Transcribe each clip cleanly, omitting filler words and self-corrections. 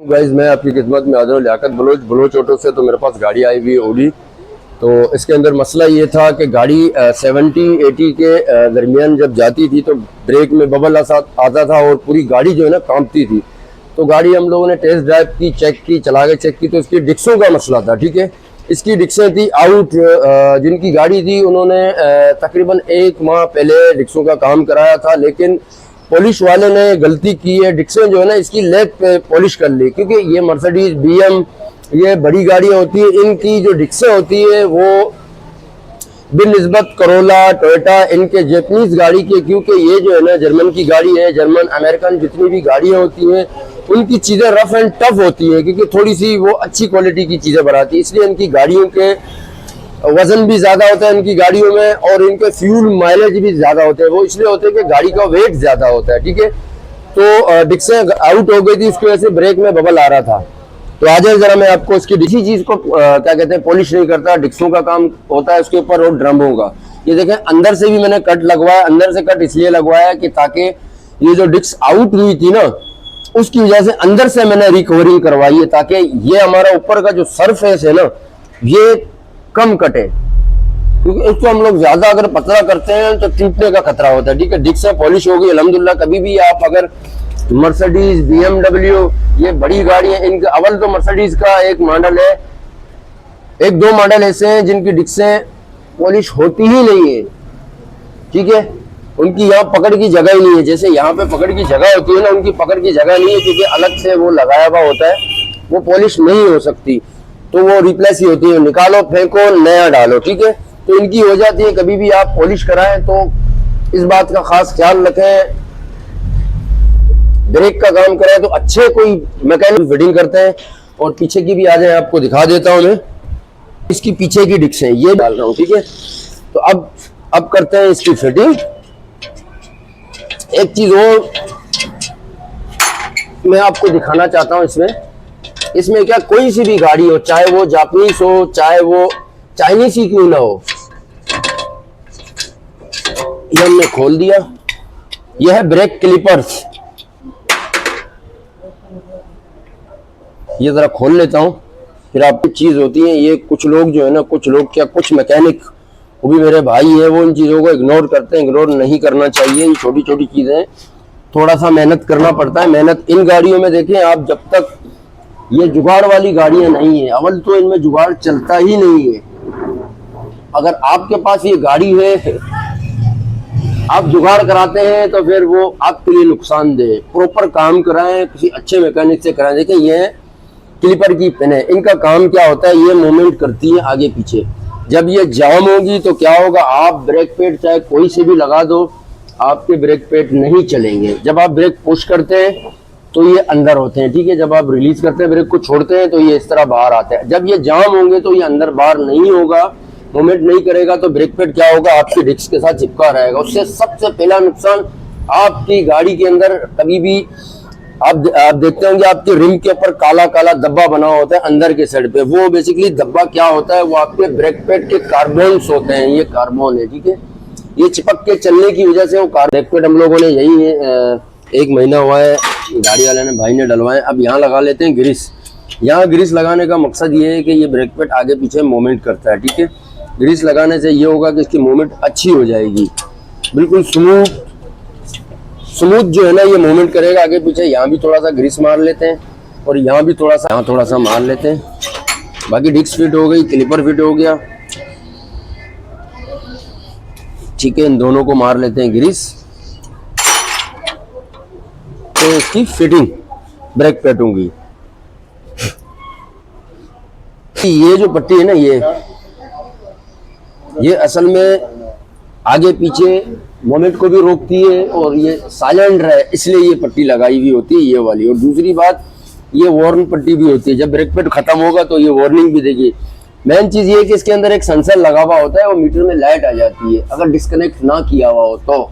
Guys मैं आपकी खिदमत में हाजिर हूं लियाकत बलोच ऑटो से। तो मेरे पास गाड़ी आई हुई है ओडी। तो इसके अंदर मसला ये था कि गाड़ी 70-80 के दरमियान जब जाती थी तो ब्रेक में बबल आता था और पूरी गाड़ी जो है ना कांपती थी। तो गाड़ी हम लोगों ने टेस्ट ड्राइव की, चेक की, चला के चेक की तो इसकी डिक्सों का मसला था। ठीक है, इसकी डिक्सें थी आउट। जिनकी गाड़ी थी उन्होंने तकरीबन 1 माह पहले डिक्सों का काम कराया था, लेकिन पॉलिश वाले ने गलती की है। डिक्सन जो है ना इसकी लेग पे पॉलिश कर ली, क्योंकि ये मर्सिडीज, बीएम, ये बड़ी गाड़ियाँ होती है, इनकी जो डिक्सें होती है वो बिनिस्बत करोला, टोयोटा, इनके जैपनीज गाड़ी के, क्योंकि ये जो है ना जर्मन की गाड़ी है, जर्मन अमेरिकन जितनी भी गाड़ियाँ होती हैं उनकी चीज़ें रफ एंड टफ होती हैं, क्योंकि थोड़ी सी वो अच्छी क्वालिटी की चीज़ें बनाती है, इसलिए इनकी गाड़ियों के वजन भी ज़्यादा होता है इनकी गाड़ियों में, और इनके फ्यूल माइलेज भी ज़्यादा होते हैं। वो इसलिए होते हैं कि गाड़ी का वेट ज़्यादा होता है। ठीक है, तो डिक्सें आउट हो गई थी, इसकी वजह से ब्रेक में बबल आ रहा था। तो आज जरा मैं आपको इसकी इसी चीज़ को क्या कहते हैं, पॉलिश नहीं करता, डिक्सों का काम होता है उसके ऊपर और ड्रमों का। ये देखें अंदर से भी मैंने कट लगवाया। अंदर से कट इसलिए लगवाया कि ताकि ये जो डिक्स आउट हुई थी ना उसकी वजह से अंदर से मैंने रिकवरिंग करवाई है, ताकि ये हमारा ऊपर का जो सरफेस है ना ये कम कटे, क्योंकि इसको हम लोग ज्यादा अगर पतला करते हैं तो टूटने का खतरा होता है। ठीक है, डिक्स से पॉलिश होगी अल्हम्दुलिल्लाह। कभी भी आप अगर मर्सिडीज, बीएमडब्ल्यू, ये बड़ी गाड़ी है, इनके अव्वल तो मर्सिडीज का एक मॉडल है, 1-2 मॉडल ऐसे हैं जिनकी डिक्सें पॉलिश होती ही नहीं है। ठीक है, उनकी यहाँ पकड़ की जगह ही नहीं है। जैसे यहाँ पे पकड़ की जगह होती है ना, उनकी पकड़ की जगह नहीं है, क्योंकि अलग से वो लगाया हुआ होता है, वो पॉलिश नहीं हो सकती, तो वो रिप्लेस ही होती है। निकालो, फेंको, नया डालो। ठीक है, तो इनकी हो जाती है। कभी भी आप पॉलिश कराएं तो इस बात का खास ख्याल रखें, ब्रेक का काम कराएं तो अच्छे कोई मैकेनिक फिटिंग करते हैं। और पीछे की भी आ जाए, आपको दिखा देता हूं मैं। इसकी पीछे की डिक्स है, ये डाल रहा हूं। ठीक है, तो अब करते हैं इसकी फिटिंग। एक चीज और मैं आपको दिखाना चाहता हूं, इसमें क्या, कोई सी भी गाड़ी हो, चाहे वो जापानीज हो, चाहे वो चाइनीज ही क्यों ना हो, ये हमने खोल दिया। यह है ब्रेक क्लिपर्स। ये जरा खोल लेता हूं, फिर आपकी चीज होती है ये। कुछ लोग जो है ना, कुछ लोग क्या, कुछ मैकेनिक, वो भी मेरे भाई है, वो इन चीजों को इग्नोर करते हैं। इग्नोर नहीं करना चाहिए, ये छोटी छोटी चीजें, थोड़ा सा मेहनत करना पड़ता है। मेहनत इन गाड़ियों में देखें आप, जब तक ये जुगाड़ वाली गाड़ियां नहीं है, अव्वल तो इनमें जुगाड़ चलता ही नहीं है। अगर आपके पास ये गाड़ी है, आप जुगाड़ कराते हैं तो फिर वो आपके लिए नुकसानदेह। प्रॉपर काम कराएं, किसी अच्छे मैकेनिक से कराएं। देखिए ये क्लिपर की पिन है, इनका काम क्या होता है, ये मूवमेंट करती है आगे पीछे। जब ये जाम होगी तो क्या होगा, आप ब्रेक पैड चाहे कोई से भी लगा दो, आपके ब्रेक पैड नहीं चलेंगे। जब आप ब्रेक पुश करते हैं तो ये अंदर होते हैं। ठीक है, जब आप रिलीज करते हैं, ब्रेक को छोड़ते हैं, तो ये इस तरह बाहर आते हैं। जब ये जाम होंगे तो ये अंदर बाहर नहीं होगा, मूवमेंट नहीं करेगा, तो ब्रेक पैड क्या होगा, आपकी डिस्क के साथ चिपका रहेगा। उससे सबसे पहला नुकसान आपकी गाड़ी के अंदर, कभी भी आप देखते होंगे आपके रिम के ऊपर काला काला धब्बा बना होता है अंदर के साइड पे। वो बेसिकली धब्बा क्या होता है, वो आपके ब्रेक पैड के कार्बोन्स होते हैं, ये कार्बन है। ठीक है, ये चिपक के चलने की वजह से वो ब्रेक पैड हम लोगों ने यही है, 1 महीना हुआ है गाड़ी वाले ने, भाई ने डलवाए। अब यहाँ लगा लेते हैं ग्रीस। यहाँ ग्रीस लगाने का मकसद ये है कि ये ब्रेक पैड आगे पीछे मूवमेंट करता है। ठीक है, ग्रीस लगाने से ये होगा कि इसकी मूवमेंट अच्छी हो जाएगी, बिल्कुल स्मूथ जो है ना ये मूवमेंट करेगा आगे पीछे। यहाँ भी थोड़ा सा ग्रीस मार लेते हैं और यहाँ भी थोड़ा सा मार लेते हैं। बाकी डिस्क फिट हो गई, क्लिपर फिट हो गया। ठीक है, इन दोनों को मार लेते हैं ग्रीस। तो इसकी फिटिंग ब्रेक पैडों की, ये जो पट्टी है ना, ये असल में आगे पीछे मोमेंट को भी रोकती है और ये साइलेंट रहे, इसलिए ये पट्टी लगाई हुई होती है, ये वाली। और दूसरी बात, ये वार्न पट्टी भी होती है। जब ब्रेक पैड खत्म होगा तो ये वार्निंग भी देगी। मेन चीज ये है कि इसके अंदर एक सेंसर लगा हुआ होता है, वो मीटर में लाइट आ जाती है। अगर डिस्कनेक्ट ना किया हुआ हो तो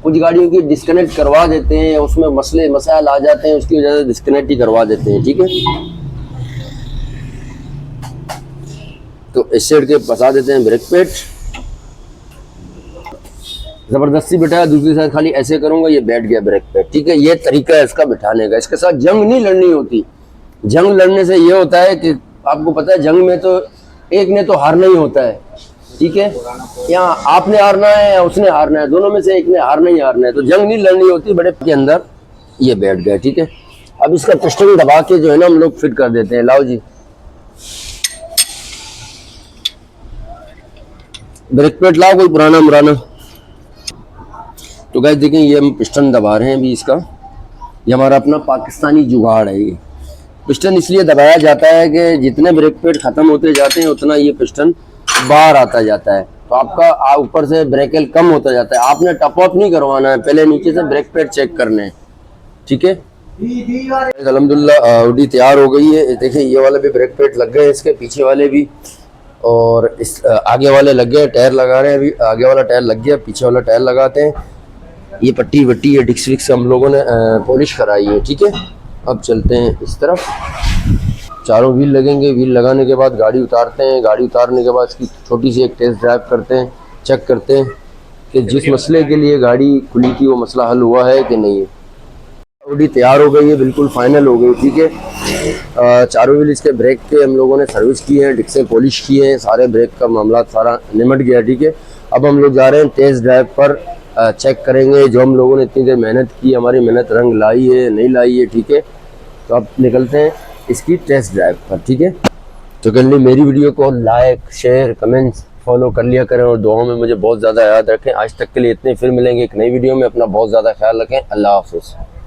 कुछ गाड़ियों की डिस्कनेक्ट करवा देते हैं, उसमें मसाइल आ जाते हैं, उसकी वजह से डिस्कनेक्ट ही करवा देते हैं। ठीक है, तो इस साइड के फंसा देते हैं ब्रेक पैड, जबरदस्ती बिठाया, दूसरी साइड खाली ऐसे करूंगा, ये बैठ गया ब्रेक पैड। ठीक है, ये तरीका है इसका बिठाने का। इसके साथ जंग नहीं लड़नी होती, जंग लड़ने से ये होता है कि आपको पता है जंग में तो एक ने तो हारना ही होता है, ठीक है। यहाँ आपने हारना है या उसने हारना है, दोनों में से एक ने हारना ही हारना है, तो जंग नहीं लड़नी होती। बड़े के अंदर ये बैठ गए, ठीक है। अब इसका पिस्टन दबा के जो है ना हम लोग फिट कर देते हैं। लाओ जी, ब्रेक पेट लाओ कोई पुराना मुराना। तो गाइस देखें, ये हम पिस्टन दबा रहे हैं अभी इसका। ये हमारा अपना पाकिस्तानी जुगाड़ है। ये पिस्टन इसलिए दबाया जाता है कि जितने ब्रेक पेड खत्म होते जाते हैं उतना ये पिस्टन बाहर आता जाता है, तो आपका ऊपर से ब्रेकल कम होता जाता है। आपने टप अप नहीं करवाना है, पहले नीचे से ब्रेक पेड चेक करने हैं, ठीक है। अल्हम्दुलिल्लाह ऑडी तैयार हो गई है। देखिए ये वाले भी ब्रेक पेड लग गए, इसके पीछे वाले भी, और इस आगे वाले लग गए। टायर लगा रहे हैं अभी, आगे वाला टायर लग गया, पीछे वाला टायर लगाते हैं। ये पट्टी वट्टी है डिक्स विक्स हम लोगों ने पॉलिश कराई है, ठीक है। अब चलते हैं इस तरफ, चारों व्हील लगेंगे। व्हील लगाने के बाद गाड़ी उतारते हैं। गाड़ी उतारने के बाद इसकी छोटी सी एक टेस्ट ड्राइव करते हैं, चेक करते हैं कि जिस मसले के लिए गाड़ी खुली थी वो मसला हल हुआ है कि नहीं है। ऑडी तैयार हो गई है, बिल्कुल फाइनल हो गई, ठीक है। चारों व्हील इसके ब्रेक के हम लोगों ने सर्विस किए हैं, डिक्सें पॉलिश किए हैं, सारे ब्रेक का मामला सारा निमट गया, ठीक है। अब हम लोग जा रहे हैं टेस्ट ड्राइव पर, चेक करेंगे जो हम लोगों ने इतनी देर मेहनत की, हमारी मेहनत रंग लाई है नहीं लाई है, ठीक है। तो अब निकलते हैं इसकी टेस्ट ड्राइव पर, ठीक है। तो कल मेरी वीडियो को लाइक शेयर कमेंट्स फॉलो कर लिया करें, और दुआओं में मुझे बहुत ज़्यादा याद रखें। आज तक के लिए इतने, फिर मिलेंगे एक नई वीडियो में। अपना बहुत ज़्यादा ख्याल रखें। अल्लाह हाफ़िज़।